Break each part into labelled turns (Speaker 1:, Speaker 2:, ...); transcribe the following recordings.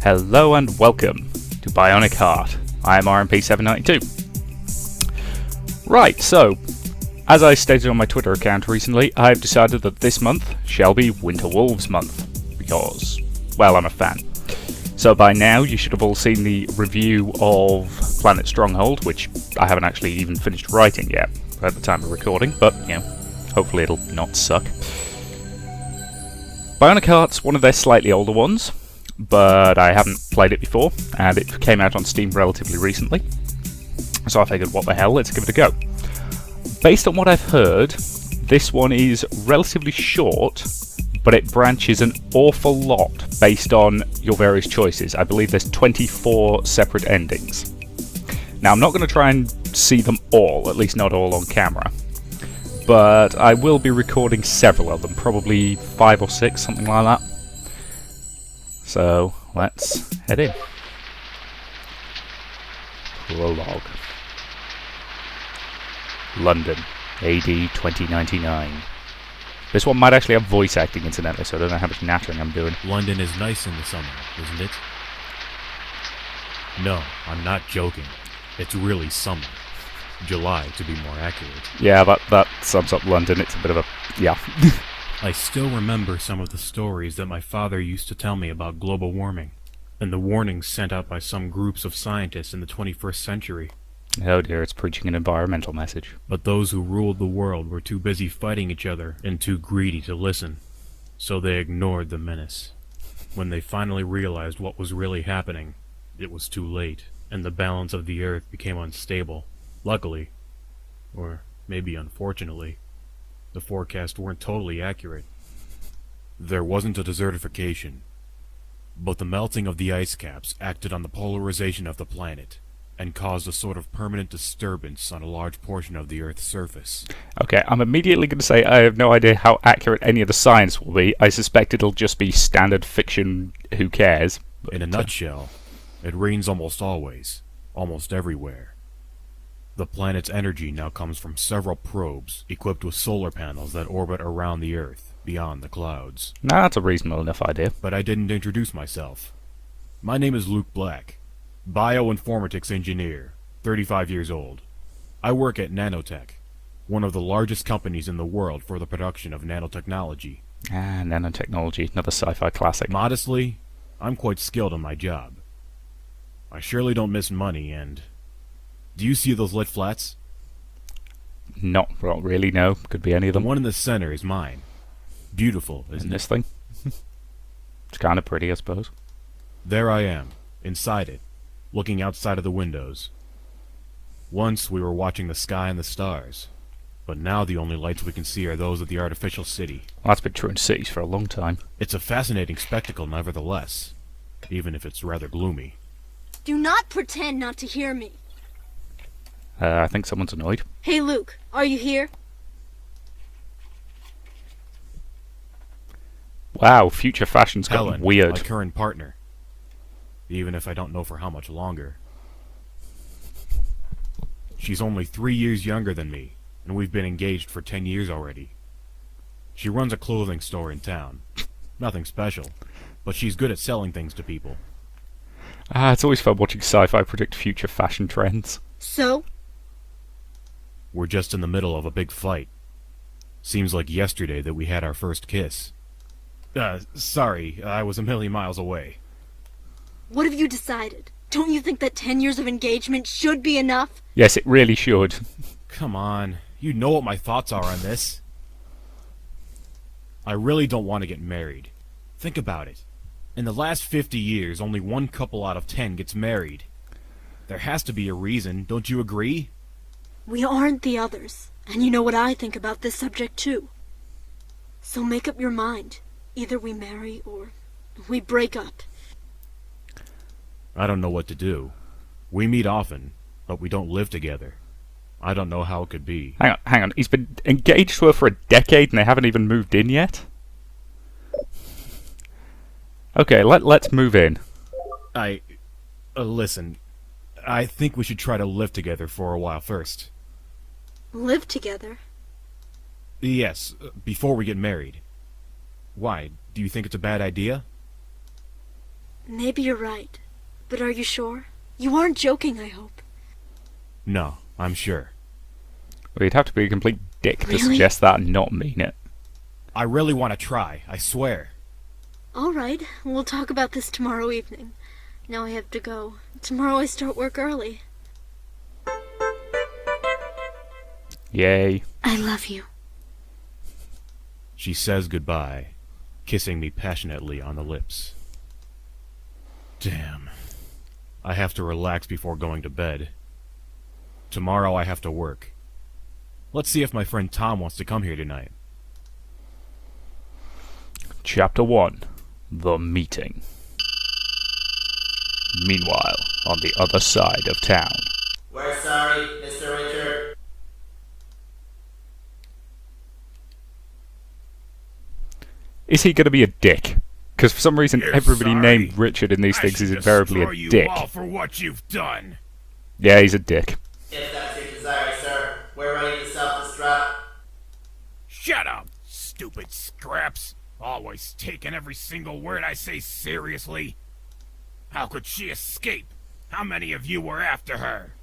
Speaker 1: Hello and welcome to Bionic Heart. I am RMP792. Right, so, as I stated on my Twitter account recently, I've decided that this month shall be Winter Wolves month, because, well, I'm a fan. So by now you should have all seen the review of Planet Stronghold, which I haven't actually even finished writing yet at the time of recording, but, you know, hopefully it'll not suck. Bionic Heart's one of their slightly older ones, but I haven't played it before, and it came out on Steam relatively recently, so I figured, what the hell, let's give it a go. Based on what I've heard, this one is relatively short, but it branches an awful lot based on your various choices. I believe there's 24 separate endings. Now, I'm not going to try and see them all, at least not all on camera, but I will be recording several of them, probably 5 or 6, something like that. So, let's head in. Prologue. London, AD 2099. This one might actually have voice acting incidentally, so I don't know how much nattering I'm doing.
Speaker 2: London is nice in the summer, isn't it? No, I'm not joking. It's really summer. July, to be more accurate.
Speaker 1: Yeah, that sums up London. It's a bit of a... yeah.
Speaker 2: I still remember some of the stories that my father used to tell me about global warming, and the warnings sent out by some groups of scientists in the 21st century.
Speaker 1: Oh dear, it's preaching an environmental message.
Speaker 2: But those who ruled the world were too busy fighting each other and too greedy to listen, so they ignored the menace. When they finally realized what was really happening, it was too late, and the balance of the earth became unstable. Luckily, or maybe unfortunately, the forecasts weren't totally accurate. There wasn't a desertification, but the melting of the ice caps acted on the polarization of the planet and caused a sort of permanent disturbance on a large portion of the Earth's surface.
Speaker 1: Okay, I'm immediately going to say I have no idea how accurate any of the science will be. I suspect it'll just be standard fiction, who cares. But
Speaker 2: in a nutshell, it rains almost always, almost everywhere. The planet's energy now comes from several probes equipped with solar panels that orbit around the Earth, beyond the clouds.
Speaker 1: Nah, that's a reasonable enough idea.
Speaker 2: But I didn't introduce myself. My name is Luke Black, bioinformatics engineer, 35 years old. I work at Nanotech, one of the largest companies in the world for the production of nanotechnology.
Speaker 1: Ah, nanotechnology, another sci-fi classic.
Speaker 2: Modestly, I'm quite skilled in my job. I surely don't miss money, and... do you see those lit flats?
Speaker 1: Not really, no. Could be any of them.
Speaker 2: The one in the center is mine. Beautiful, isn't it?
Speaker 1: This thing? It's kind of pretty, I suppose.
Speaker 2: There I am, inside it, looking outside of the windows. Once we were watching the sky and the stars, but now the only lights we can see are those of the artificial city.
Speaker 1: Well, that's been true in cities for a long time.
Speaker 2: It's a fascinating spectacle nevertheless, even if it's rather gloomy.
Speaker 3: Do not pretend not to hear me.
Speaker 1: I think someone's annoyed.
Speaker 3: Hey Luke, are you here?
Speaker 1: Wow, future fashion's gotten
Speaker 2: Helen,
Speaker 1: weird.
Speaker 2: my current partner. Even if I don't know for how much longer. She's only 3 years younger than me, and we've been engaged for 10 years already. She runs a clothing store in town. Nothing special, but she's good at selling things to people.
Speaker 1: It's always fun watching sci-fi predict future fashion trends.
Speaker 3: So?
Speaker 2: We're just in the middle of a big fight. Seems like yesterday that we had our first kiss. Sorry, I was a million miles away.
Speaker 3: What have you decided? Don't you think that 10 years of engagement should be enough?
Speaker 1: Yes, it really should.
Speaker 2: Come on, you know what my thoughts are on this. I really don't want to get married. Think about it. In the last 50 years, only one couple out of 10 gets married. There has to be a reason, don't you agree?
Speaker 3: We aren't the others, and you know what I think about this subject too. So make up your mind. Either we marry or we break up.
Speaker 2: I don't know what to do. We meet often, but we don't live together. I don't know how it could be.
Speaker 1: Hang on. He's been engaged to her for a decade and they haven't even moved in yet? Okay, let's move in.
Speaker 2: Listen, I think we should try to live together for a while first.
Speaker 3: Live together?
Speaker 2: Yes, before we get married. Why? Do you think it's a bad idea?
Speaker 3: Maybe you're right. But are you sure? You aren't joking, I hope.
Speaker 2: No, I'm sure.
Speaker 1: Well, you'd have to be a complete dick to
Speaker 3: Really?
Speaker 1: suggest that and not mean it.
Speaker 2: I really want to try, I swear.
Speaker 3: All right, we'll talk about this tomorrow evening. Now I have to go. Tomorrow I start work early.
Speaker 1: Yay.
Speaker 3: I love you.
Speaker 2: She says goodbye, kissing me passionately on the lips. Damn. I have to relax before going to bed. Tomorrow I have to work. Let's see if my friend Tom wants to come here tonight.
Speaker 1: Chapter 1. The Meeting. Meanwhile, on the other side of town.
Speaker 4: We're sorry, Mr. Richard.
Speaker 1: Is he going to be a dick? Because for some reason,
Speaker 5: You're
Speaker 1: everybody
Speaker 5: sorry?
Speaker 1: named Richard in these
Speaker 5: I
Speaker 1: things
Speaker 5: should
Speaker 1: is invariably
Speaker 5: destroy
Speaker 1: a
Speaker 5: you
Speaker 1: dick.
Speaker 5: all for what you've done.
Speaker 1: Yeah, he's a dick.
Speaker 4: If that's your desire, sir, we're ready to self-destruct.
Speaker 5: Shut up, stupid scraps. Always taking every single word I say seriously. How could she escape? How many of you were after her?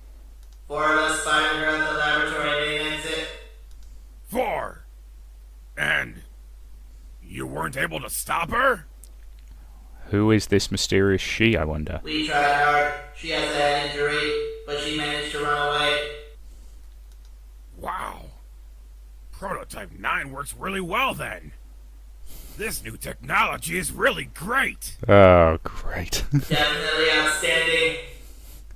Speaker 4: 4 of us find her at the laboratory main exit.
Speaker 5: 4. And you weren't able to stop her?
Speaker 1: Who is this mysterious she, I wonder?
Speaker 4: We tried hard. She has a head injury, but she managed to run away.
Speaker 5: Wow. Prototype 9 works really well then. This new technology is really great.
Speaker 1: Oh, great.
Speaker 4: Definitely outstanding.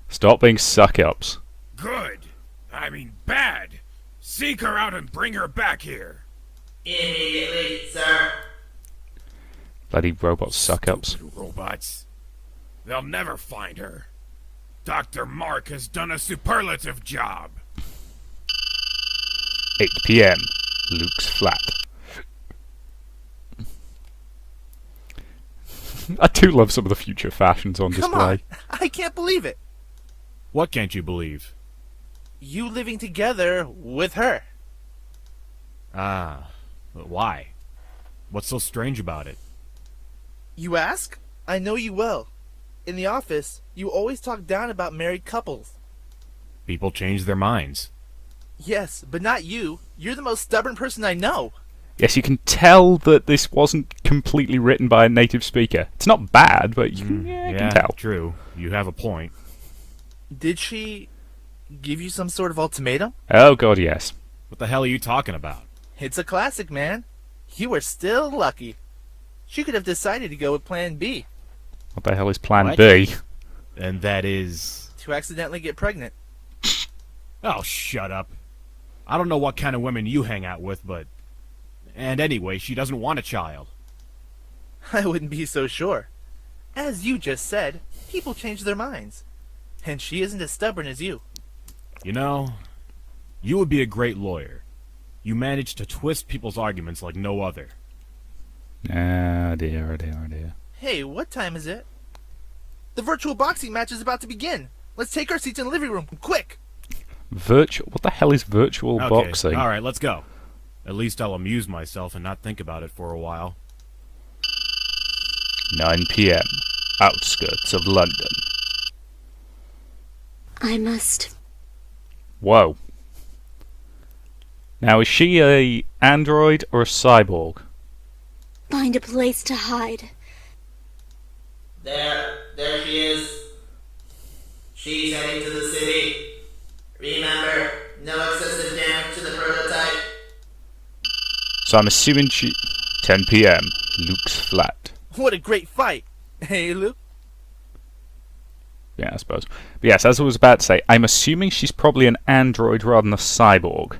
Speaker 1: Stop being suck-ups.
Speaker 5: Good. I mean bad. Seek her out and bring her back here.
Speaker 4: Immediately, sir.
Speaker 1: Bloody robot suck-ups.
Speaker 5: Stupid robots. They'll never find her. Dr. Mark has done a superlative job.
Speaker 1: 8 p.m. Luke's flat. I do love some of the future fashions on
Speaker 6: Come
Speaker 1: display.
Speaker 6: on! I can't believe it!
Speaker 2: What can't you believe?
Speaker 6: You living together with her.
Speaker 2: Ah, but why? What's so strange about it?
Speaker 6: You ask? I know you well. In the office, you always talk down about married couples.
Speaker 2: People change their minds.
Speaker 6: Yes, but not you. You're the most stubborn person I know.
Speaker 1: Yes, you can tell that this wasn't completely written by a native speaker. It's not bad, but you can tell.
Speaker 2: True. You have a point.
Speaker 6: Did she give you some sort of ultimatum?
Speaker 1: Oh god, yes.
Speaker 2: What the hell are you talking about?
Speaker 6: It's a classic, man. You were still lucky. She could have decided to go with Plan B,
Speaker 1: What the hell is Plan
Speaker 2: What?
Speaker 1: B?
Speaker 2: And that is...
Speaker 6: to accidentally get pregnant.
Speaker 2: Oh, shut up. I don't know what kind of women you hang out with, but... And anyway, she doesn't want a child.
Speaker 6: I wouldn't be so sure. As you just said, people change their minds. And she isn't as stubborn as you.
Speaker 2: You know, you would be a great lawyer. You manage to twist people's arguments like no other.
Speaker 1: Oh dear, oh dear, oh dear.
Speaker 6: Hey, what time is it? The virtual boxing match is about to begin. Let's take our seats in the living room, quick!
Speaker 1: What the hell is virtual boxing?
Speaker 2: Alright, let's go. At least I'll amuse myself and not think about it for a while.
Speaker 1: 9 p.m. Outskirts of London.
Speaker 3: I must.
Speaker 1: Whoa. Now, is she a android or a cyborg?
Speaker 3: Find a place to hide.
Speaker 4: There she is. She's heading to the city. Remember, no excessive damage to the prototype.
Speaker 1: So I'm assuming she... 10 p.m. Luke's flat.
Speaker 6: What a great fight! Hey, Luke?
Speaker 1: Yeah, I suppose. But yes, as I was about to say, I'm assuming she's probably an android rather than a cyborg.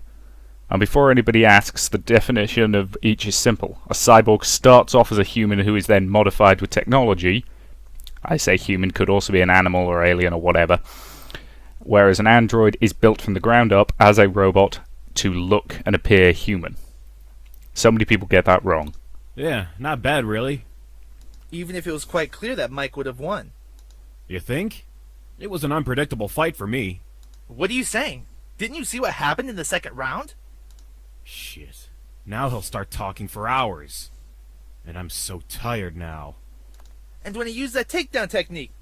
Speaker 1: And before anybody asks, the definition of each is simple. A cyborg starts off as a human who is then modified with technology. I say human, could also be an animal or alien or whatever. Whereas an android is built from the ground up as a robot to look and appear human. So many people get that wrong.
Speaker 2: Yeah, not bad really.
Speaker 6: Even if it was quite clear that Mike would have won.
Speaker 2: You think? It was an unpredictable fight for me.
Speaker 6: What are you saying? Didn't you see what happened in the second round?
Speaker 2: Shit. Now he'll start talking for hours. And I'm so tired now.
Speaker 6: And when he used that takedown technique.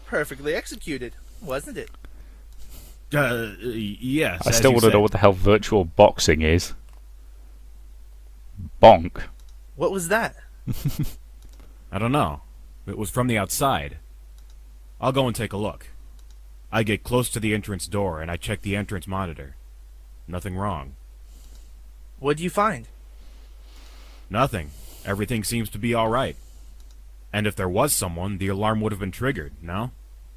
Speaker 6: Perfectly executed, wasn't it?
Speaker 2: Yes.
Speaker 1: I
Speaker 2: as
Speaker 1: still
Speaker 2: you
Speaker 1: want to know
Speaker 2: said.
Speaker 1: what the hell virtual boxing is. Bonk.
Speaker 6: What was that?
Speaker 2: I don't know. It was from the outside. I'll go and take a look. I get close to the entrance door and I check the entrance monitor. Nothing wrong.
Speaker 6: What'd you find?
Speaker 2: Nothing. Everything seems to be alright. And if there was someone, the alarm would have been triggered, no?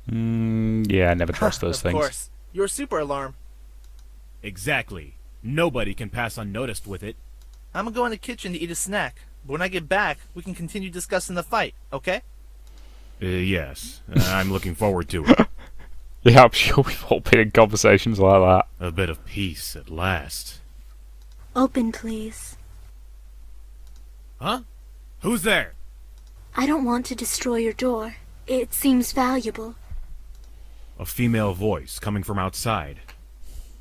Speaker 1: Yeah, I never trust those
Speaker 6: Of
Speaker 1: things.
Speaker 6: course. Your super alarm.
Speaker 2: Exactly. Nobody can pass unnoticed with it.
Speaker 6: I'm gonna go in the kitchen to eat a snack. But when I get back, we can continue discussing the fight, okay?
Speaker 2: Yes. I'm looking forward to it.
Speaker 1: Yeah, I'm sure we've all been in conversations like that.
Speaker 2: A bit of peace at last.
Speaker 3: Open, please.
Speaker 2: Huh? Who's there?
Speaker 3: I don't want to destroy your door. It seems valuable.
Speaker 2: A female voice coming from outside.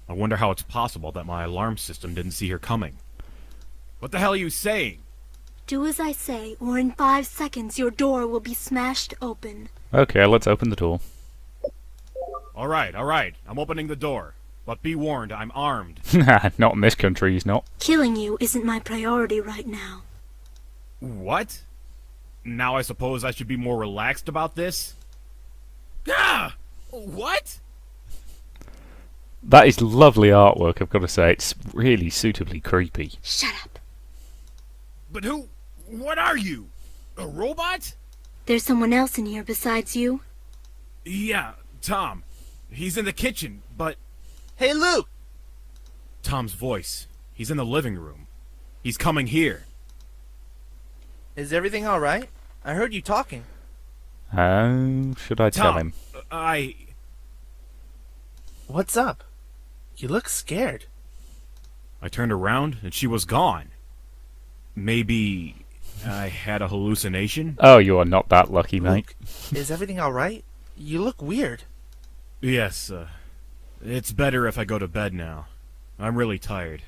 Speaker 2: I wonder how it's possible that my alarm system didn't see her coming. What the hell are you saying?
Speaker 3: Do as I say, or in 5 seconds your door will be smashed open.
Speaker 1: Okay, let's open the door.
Speaker 2: Alright. I'm opening the door. But be warned, I'm armed.
Speaker 1: Not in this country, he's not.
Speaker 3: Killing you isn't my priority right now.
Speaker 2: What? Now I suppose I should be more relaxed about this? Ah! What?
Speaker 1: That is lovely artwork, I've got to say. It's really suitably creepy.
Speaker 3: Shut up.
Speaker 2: But who? What are you? A robot?
Speaker 3: There's someone else in here besides you?
Speaker 2: Yeah, Tom. He's in the kitchen, but...
Speaker 6: Hey, Luke!
Speaker 2: Tom's voice. He's in the living room. He's coming here.
Speaker 6: Is everything alright? I heard you talking.
Speaker 1: How should I tell him?
Speaker 6: What's up? You look scared.
Speaker 2: I turned around and she was gone. Maybe I had a hallucination?
Speaker 1: Oh, you are not that lucky, mate.
Speaker 6: Luke, is everything alright? You look weird.
Speaker 2: Yes, it's better if I go to bed now. I'm really tired.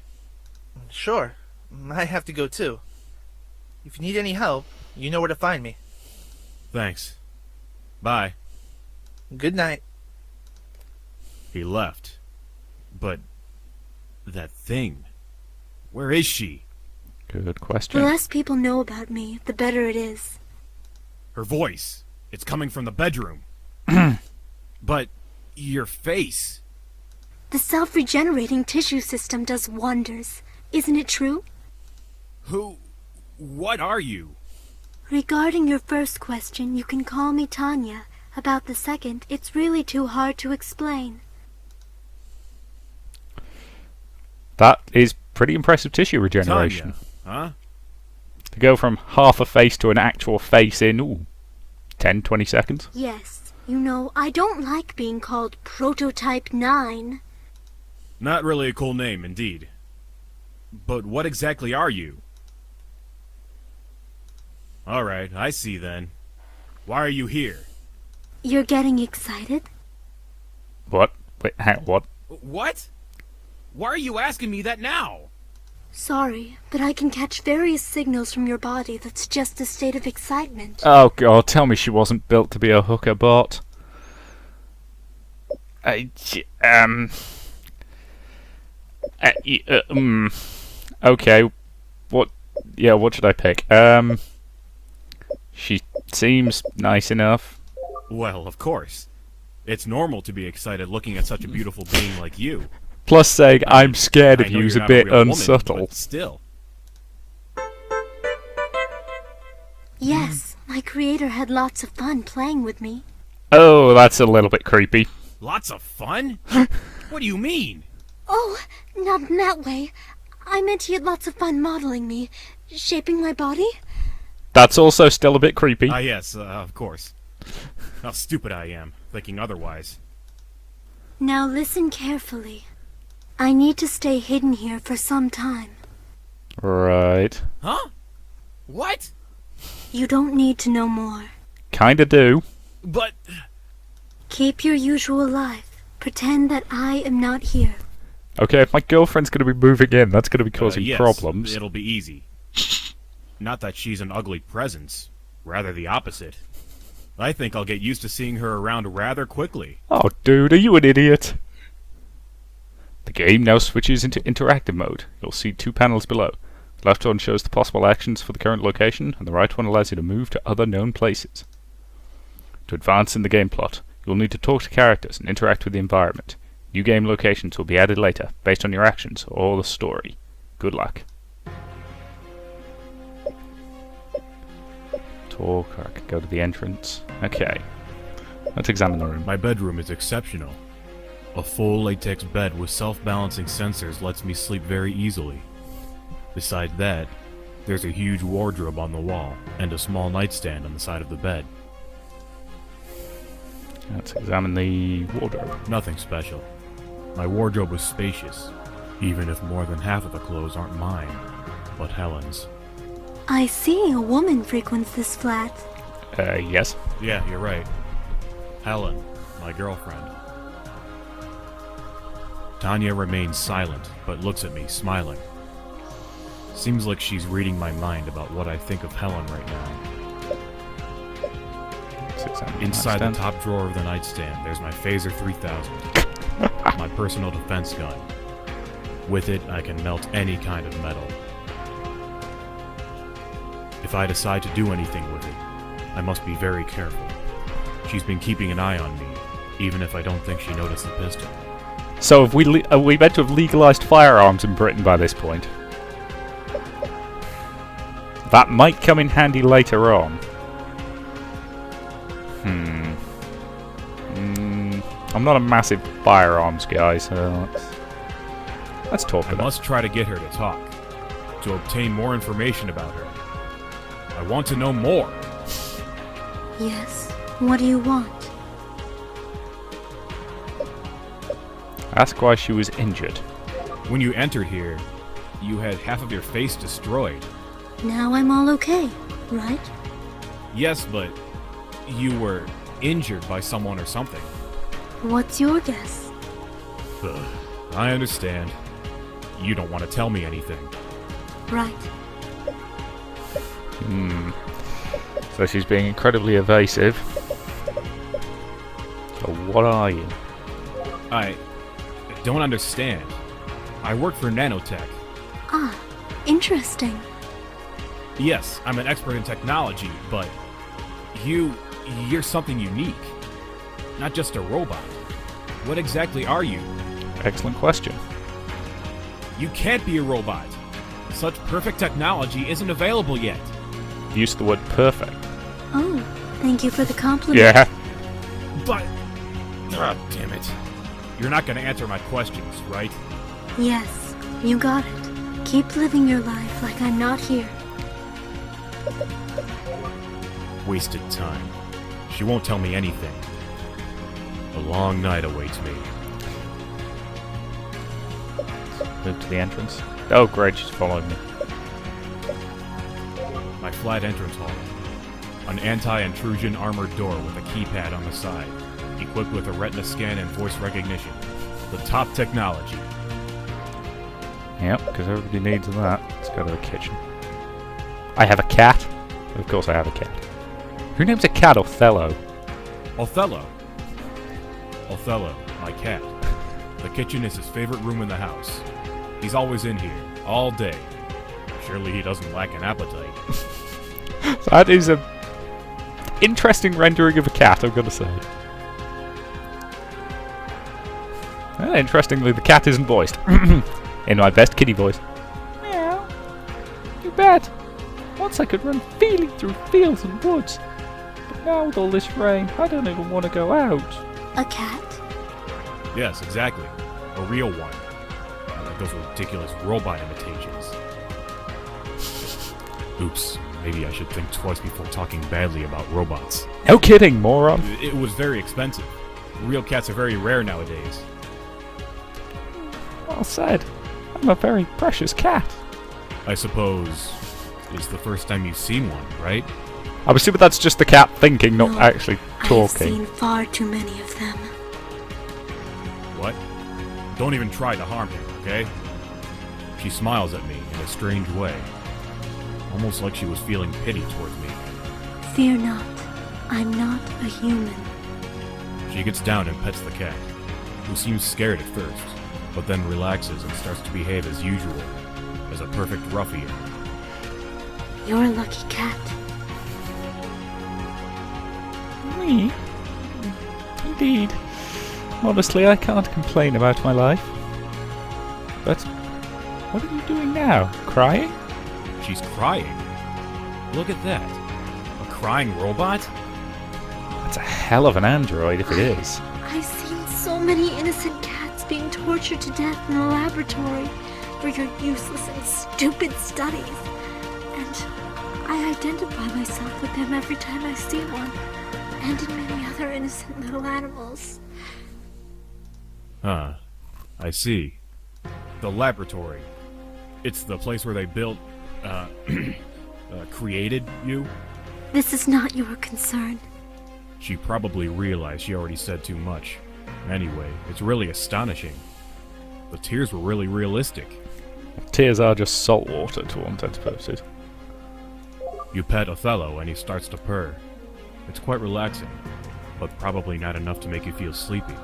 Speaker 6: Sure. I have to go too. If you need any help, you know where to find me.
Speaker 2: Thanks. Bye.
Speaker 6: Good night.
Speaker 2: He left. But that thing, where is she?
Speaker 1: Good
Speaker 3: The
Speaker 1: question.
Speaker 3: less people know about me, the better it is.
Speaker 2: Her voice, it's coming from the bedroom. But your face.
Speaker 3: The self-regenerating tissue system does wonders. Isn't it true?
Speaker 2: What are you?
Speaker 3: Regarding your first question, you can call me Tanya. About the second, it's really too hard to explain.
Speaker 1: That is pretty impressive tissue regeneration.
Speaker 2: Tanya, huh?
Speaker 1: To go from half a face to an actual face in, 10, 20 seconds.
Speaker 3: Yes, you know, I don't like being called Prototype 9.
Speaker 2: Not really a cool name, indeed. But what exactly are you? Alright, I see then. Why are you here?
Speaker 3: You're getting excited?
Speaker 1: What? Wait, what?
Speaker 2: What? Why are you asking me that now?
Speaker 3: Sorry, but I can catch various signals from your body that's just a state of excitement.
Speaker 1: Oh god, tell me she wasn't built to be a hooker bot. Okay. What? Yeah, what should I pick? She seems nice enough.
Speaker 2: Well, of course. It's normal to be excited looking at such a beautiful being like you.
Speaker 1: Plus saying I'm scared of
Speaker 2: I know
Speaker 1: you is
Speaker 2: you're
Speaker 1: a
Speaker 2: not
Speaker 1: bit
Speaker 2: real woman,
Speaker 1: unsubtle.
Speaker 2: but still.
Speaker 3: Yes, my creator had lots of fun playing with me.
Speaker 1: Oh, that's a little bit creepy.
Speaker 2: Lots of fun? What do you mean?
Speaker 3: Oh, not in that way. I meant he had lots of fun modeling me, shaping my body.
Speaker 1: That's also still a bit creepy.
Speaker 2: Ah, yes, of course. How stupid I am, thinking otherwise.
Speaker 3: Now listen carefully. I need to stay hidden here for some time.
Speaker 1: Right.
Speaker 2: Huh? What?
Speaker 3: You don't need to know more.
Speaker 1: Kinda do.
Speaker 2: But...
Speaker 3: Keep your usual life. Pretend that I am not here.
Speaker 1: Okay, if my girlfriend's gonna be moving in, that's gonna be causing
Speaker 2: yes,
Speaker 1: problems.
Speaker 2: It'll be easy. Not that she's an ugly presence. Rather the opposite. I think I'll get used to seeing her around rather quickly.
Speaker 1: Oh, dude, are you an idiot? The game now switches into interactive mode. You'll see 2 panels below. The left one shows the possible actions for the current location, and the right one allows you to move to other known places. To advance in the game plot, you'll need to talk to characters and interact with the environment. New game locations will be added later, based on your actions or the story. Good luck. Talk, or I could go to the entrance. Okay. Let's examine the room.
Speaker 2: My bedroom is exceptional. A full latex bed with self-balancing sensors lets me sleep very easily. Besides that, there's a huge wardrobe on the wall, and a small nightstand on the side of the bed.
Speaker 1: Let's examine the wardrobe.
Speaker 2: Nothing special. My wardrobe is spacious, even if more than half of the clothes aren't mine, but Helen's.
Speaker 3: I see a woman frequents this flat.
Speaker 1: Yes.
Speaker 2: Yeah, you're right. Helen, my girlfriend. Tanya remains silent, but looks at me, smiling. Seems like she's reading my mind about what I think of Helen right now.
Speaker 1: Let's examine the
Speaker 2: Inside the
Speaker 1: nightstand.
Speaker 2: top drawer of the nightstand, there's my Phaser 3000, my personal defense gun. With it, I can melt any kind of metal. If I decide to do anything with it, I must be very careful. She's been keeping an eye on me, even if I don't think she noticed the pistol.
Speaker 1: So have are we meant to have legalised firearms in Britain by this point? That might come in handy later on. I'm not a massive firearms guy, so let's talk
Speaker 2: I
Speaker 1: about it.
Speaker 2: must try to get her to talk, to obtain more information about her. I want to know more.
Speaker 3: Yes, what do you want?
Speaker 1: Ask why she was injured.
Speaker 2: When you entered here, you had half of your face destroyed.
Speaker 3: Now I'm all okay, right?
Speaker 2: Yes, but you were injured by someone or something.
Speaker 3: What's your guess?
Speaker 2: Ugh, I understand. You don't want to tell me anything.
Speaker 3: Right.
Speaker 1: So she's being incredibly evasive. So what are you?
Speaker 2: I don't understand. I work for nanotech.
Speaker 3: Ah, interesting.
Speaker 2: Yes, I'm an expert in technology, but you're something unique. Not just a robot. What exactly are you?
Speaker 1: Excellent question.
Speaker 2: You can't be a robot. Such perfect technology isn't available yet.
Speaker 1: Use the word perfect.
Speaker 3: Oh, thank you for the compliment.
Speaker 1: Yeah.
Speaker 2: But... Ah, damn it. You're not going to answer my questions, right?
Speaker 3: Yes, you got it. Keep living your life like I'm not here.
Speaker 2: Wasted time. She won't tell me anything. A long night awaits me.
Speaker 1: Move to the entrance. Oh great, she's following me.
Speaker 2: My flat entrance hall. An anti-intrusion armored door with a keypad on the side, equipped with a retina scan and voice recognition. The top technology.
Speaker 1: Yep, because everybody needs that. Let's go to the kitchen. I have a cat. Of course I have a cat. Who names a cat Othello?
Speaker 2: Othello. Othello, my cat. The kitchen is his favorite room in the house. He's always in here, all day. Surely he doesn't lack an appetite.
Speaker 1: That is a interesting rendering of a cat, I'm gonna say. Interestingly, the cat isn't voiced. In my best kitty voice. Meow. You bet. Once I could run freely through fields and woods. But now with all this rain, I don't even want to go out.
Speaker 3: A cat?
Speaker 2: Yes, exactly. A real one. Not like those ridiculous robot imitations. Oops, maybe I should think twice before talking badly about robots.
Speaker 1: No kidding, moron.
Speaker 2: It was very expensive. Real cats are very rare nowadays.
Speaker 1: Well said. I'm a very precious cat.
Speaker 2: I suppose it's the first time you've seen one, right?
Speaker 1: I'm assuming that's just the cat thinking, not
Speaker 3: No,
Speaker 1: actually
Speaker 3: I've
Speaker 1: talking.
Speaker 3: seen far too many of them.
Speaker 2: What? Don't even try to harm him, okay? She smiles at me in a strange way. Almost like she was feeling pity towards me.
Speaker 3: Fear not. I'm not a human.
Speaker 2: She gets down and pets the cat, who seems scared at first, but then relaxes and starts to behave as usual, as a perfect ruffian.
Speaker 3: You're a lucky cat.
Speaker 1: Me? Indeed. Honestly, I can't complain about my life. But what are you doing now? Crying?
Speaker 2: She's crying. Look at that. A crying robot?
Speaker 1: That's a hell of an android if it is.
Speaker 3: I've seen so many innocent cats being tortured to death in the laboratory for your useless and stupid studies. And I identify myself with them every time I see one, and in many other innocent little animals.
Speaker 2: Huh. I see. The laboratory. It's the place where they built, created you?
Speaker 3: This is not your concern.
Speaker 2: She probably realized she already said too much. Anyway, it's really astonishing. The tears were really realistic.
Speaker 1: Tears are just salt water to all intents and purposes.
Speaker 2: You pet Othello and he starts to purr. It's quite relaxing, but probably not enough to make you feel sleepy.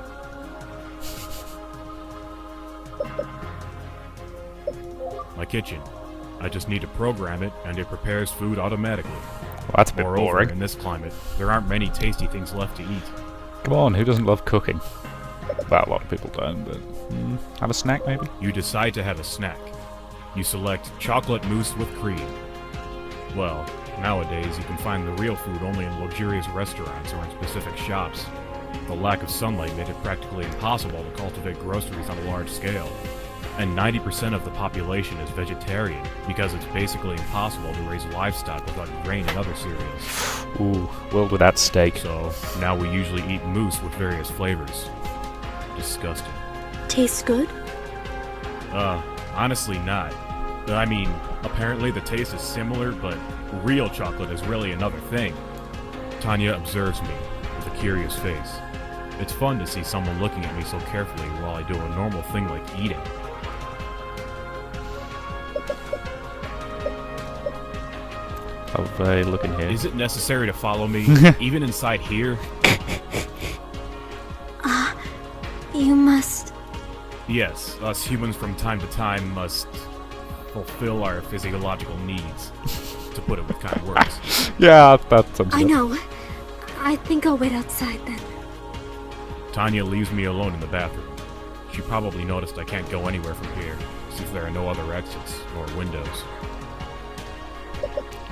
Speaker 2: My kitchen. I just need to program it and it prepares food automatically.
Speaker 1: Well, that's a bit
Speaker 2: Moreover,
Speaker 1: boring.
Speaker 2: in this climate, there aren't many tasty things left to eat.
Speaker 1: Come on, who doesn't love cooking? Well, a lot of people don't, but have a snack maybe?
Speaker 2: You decide to have a snack. You select chocolate mousse with cream. Well, nowadays you can find the real food only in luxurious restaurants or in specific shops. The lack of sunlight made it practically impossible to cultivate groceries on a large scale. And 90% of the population is vegetarian because it's basically impossible to raise livestock without grain and other cereals.
Speaker 1: Ooh, world without steak.
Speaker 2: So, now we usually eat mousse with various flavors. Disgusting.
Speaker 3: Tastes good?
Speaker 2: Honestly not. I mean, apparently the taste is similar, but real chocolate is really another thing. Tanya observes me with a curious face. It's fun to see someone looking at me so carefully while I do a normal thing like eating.
Speaker 1: Of a look in here.
Speaker 2: Is it necessary to follow me, even inside here?
Speaker 3: You must...
Speaker 2: Yes, us humans from time to time must fulfill our physiological needs, to put it with kind words.
Speaker 1: Yeah, that sums
Speaker 3: I
Speaker 1: it up.
Speaker 3: know. I think I'll wait outside then.
Speaker 2: Tanya leaves me alone in the bathroom. She probably noticed I can't go anywhere from here, since there are no other exits or windows.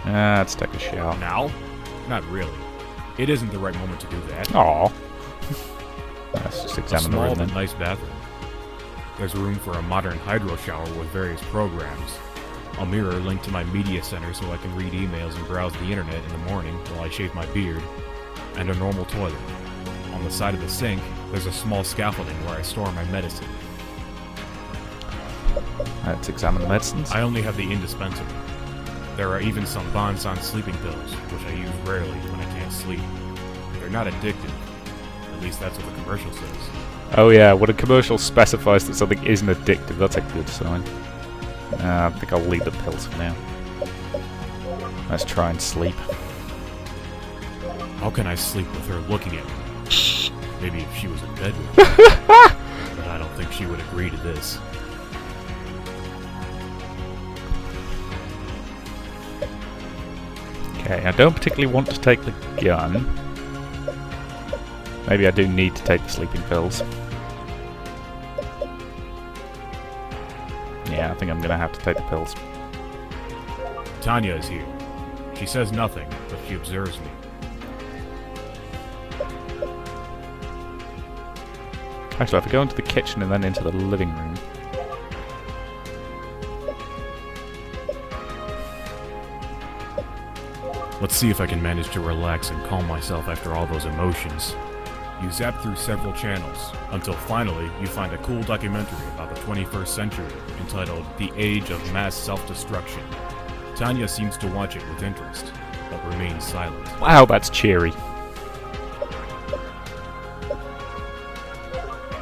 Speaker 1: Let's take a shower.
Speaker 2: Now? Not really. It isn't the right moment to do that.
Speaker 1: Aww. Let's just
Speaker 2: A
Speaker 1: examine the
Speaker 2: small
Speaker 1: room
Speaker 2: but
Speaker 1: then.
Speaker 2: nice bathroom. There's room for a modern hydro shower with various programs. A mirror linked to my media center so I can read emails and browse the internet in the morning while I shave my beard. And a normal toilet. On the side of the sink, there's a small scaffolding where I store my medicine.
Speaker 1: Let's examine the medicines.
Speaker 2: I only have the indispensable. There are even some Bonsan sleeping pills, which I use rarely when I can't sleep. They're not addictive. At least that's what the commercial says.
Speaker 1: Oh yeah, when a commercial specifies that something isn't addictive, that's a good sign. I think I'll leave the pills for now. Let's try and sleep.
Speaker 2: How can I sleep with her looking at me? Maybe if she was in bed with me. But I don't think she would agree to this.
Speaker 1: Okay, I don't particularly want to take the gun. Maybe I do need to take the sleeping pills. Yeah, I think I'm gonna have to take the pills.
Speaker 2: Tanya is here. She says nothing, but she observes me.
Speaker 1: Actually, if I go into the kitchen and then into the living room...
Speaker 2: Let's see if I can manage to relax and calm myself after all those emotions. You zap through several channels, until finally you find a cool documentary about the 21st century entitled The Age of Mass Self-Destruction. Tanya seems to watch it with interest, but remains silent.
Speaker 1: Wow, that's cheery.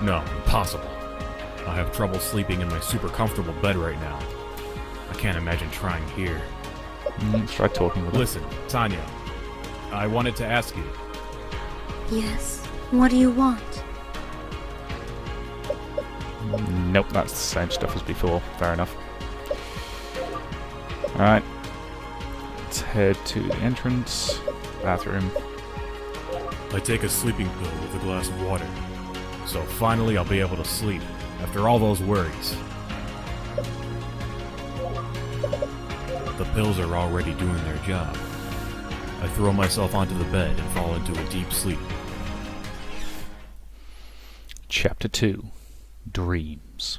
Speaker 2: No, impossible. I have trouble sleeping in my super comfortable bed right now. I can't imagine trying here.
Speaker 1: Let's try talking with her.
Speaker 2: Listen, Tanya. I wanted to ask you.
Speaker 3: Yes? What do you want?
Speaker 1: Nope, that's the same stuff as before. Fair enough. Alright. Let's head to the entrance. Bathroom.
Speaker 2: I take a sleeping pill with a glass of water. So finally I'll be able to sleep, after all those worries. The pills are already doing their job. I throw myself onto the bed and fall into a deep sleep.
Speaker 1: Chapter 2. Dreams.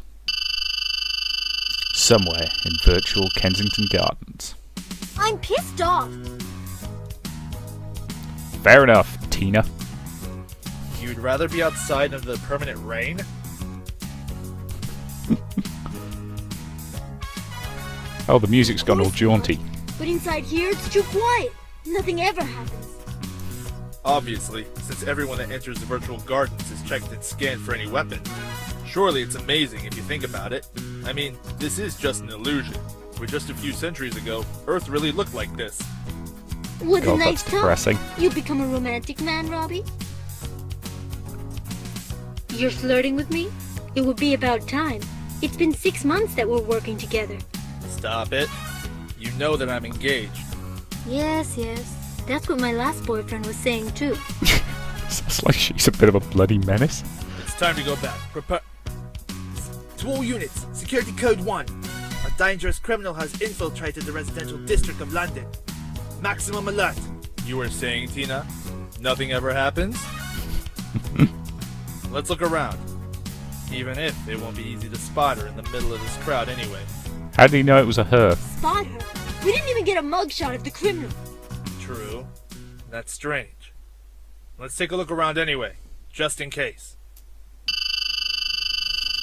Speaker 1: Somewhere in virtual Kensington Gardens.
Speaker 3: I'm pissed off!
Speaker 1: Fair enough, Tina.
Speaker 6: You'd rather be outside under the permanent rain?
Speaker 1: Oh, the music's gone all jaunty.
Speaker 3: But inside here, it's too quiet. Nothing ever happens.
Speaker 6: Obviously, since everyone that enters the virtual gardens is checked and scanned for any weapons. Surely it's amazing if you think about it. I mean, this is just an illusion. Where just a few centuries ago, Earth really looked like this.
Speaker 3: Would
Speaker 1: God,
Speaker 3: the
Speaker 1: that's
Speaker 3: night come?
Speaker 1: depressing.
Speaker 3: You become a romantic man, Robbie? You're flirting with me? It would be about time. It's been 6 months that we're working together.
Speaker 6: Stop it. You know that I'm engaged.
Speaker 3: Yes. That's what my last boyfriend was saying too.
Speaker 1: Sounds like she's a bit of a bloody menace.
Speaker 6: It's time to go back. Prepare. To all units, Security Code 1. A dangerous criminal has infiltrated the residential district of London. Maximum alert. You were saying, Tina, nothing ever happens? Let's look around. Even if it won't be easy to spot her in the middle of this crowd anyway.
Speaker 1: How do you know it was a her?
Speaker 3: Spot her? We didn't even get a mugshot of the criminal.
Speaker 6: True. That's strange. Let's take a look around anyway, just in case.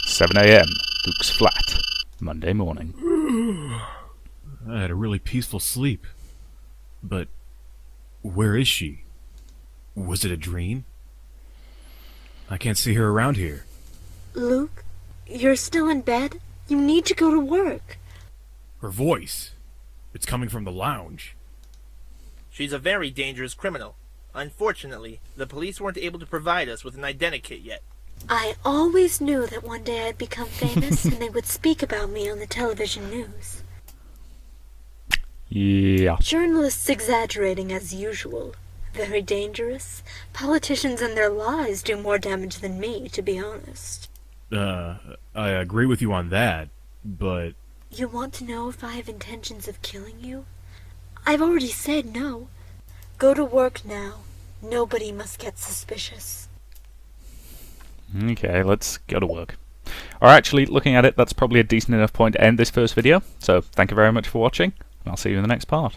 Speaker 1: 7 a.m. Luke's flat. Monday morning.
Speaker 2: I had a really peaceful sleep. But where is she? Was it a dream? I can't see her around here.
Speaker 3: Luke, you're still in bed? You need to go to work.
Speaker 2: Her voice. It's coming from the lounge.
Speaker 6: She's a very dangerous criminal. Unfortunately, the police weren't able to provide us with an identikit yet.
Speaker 3: I always knew that one day I'd become famous and they would speak about me on the television news.
Speaker 1: Yeah.
Speaker 3: Journalists exaggerating as usual. Very dangerous. Politicians and their lies do more damage than me, to be honest.
Speaker 2: I agree with you on that, but...
Speaker 3: You want to know if I have intentions of killing you? I've already said no. Go to work now. Nobody must get suspicious.
Speaker 1: Okay, let's go to work. Alright, actually, looking at it, that's probably a decent enough point to end this first video. So, thank you very much for watching, and I'll see you in the next part.